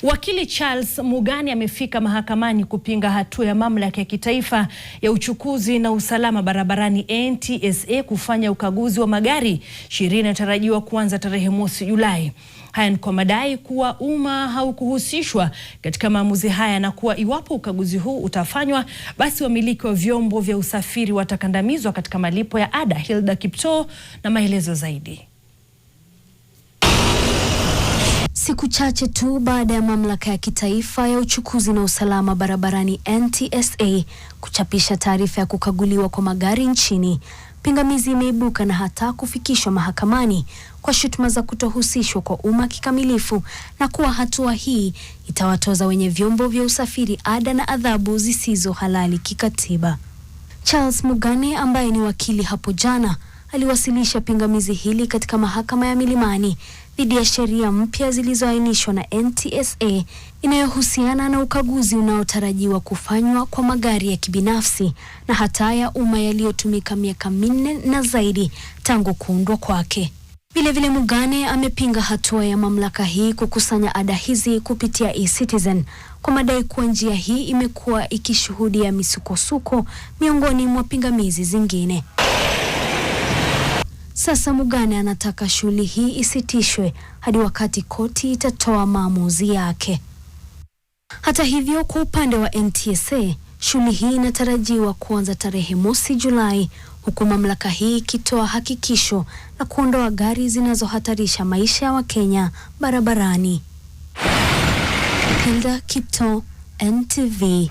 Wakili Charles Mugani amefika mahakamani kupinga hatua ya mamlaka ya kitaifa ya uchukuzi na usalama barabarani NTSA kufanya ukaguzi wa magari. Sheria inatarajiwa kuanza tarehe mosi Julai. Haya ni kwa madai kuwa umma haukuhusishwa katika maamuzi haya na kuwa iwapo ukaguzi huu utafanywa, basi wamiliki wa vyombo vya usafiri watakandamizwa katika malipo ya ada. Hilda Kipto na maelezo zaidi. Siku chache tu baada ya mamlaka ya kitaifa ya uchukuzi na usalama barabarani NTSA kuchapisha taarifa ya kukaguliwa kwa magari nchini, pingamizi imeibuka na hata kufikishwa mahakamani kwa shutuma za kutohusishwa kwa umma kikamilifu na kuwa hatua hii itawatoza wenye vyombo vya usafiri ada na adhabu zisizo halali kikatiba. Charles Mugani ambaye ni wakili hapo jana aliwasilisha pingamizi hili katika mahakama ya Milimani dhidi ya sheria mpya zilizoainishwa na NTSA inayohusiana na ukaguzi unaotarajiwa kufanywa kwa magari ya kibinafsi na hata ya umma yaliyotumika miaka 4 na zaidi tangu kuundwa kwake. Vilevile Mugani amepinga hatua ya mamlaka hii kukusanya ada hizi kupitia eCitizen kwa madai kuwa njia hii imekuwa ikishuhudia misukosuko miongoni mwa pingamizi zingine. Sasa Mugani anataka shughuli hii isitishwe hadi wakati koti itatoa maamuzi yake. Hata hivyo, kwa upande wa NTSA, shughuli hii inatarajiwa kuanza tarehe mosi Julai, huku mamlaka hii ikitoa hakikisho la kuondoa gari zinazohatarisha maisha ya Wakenya barabarani. Hilda Kipto, NTV.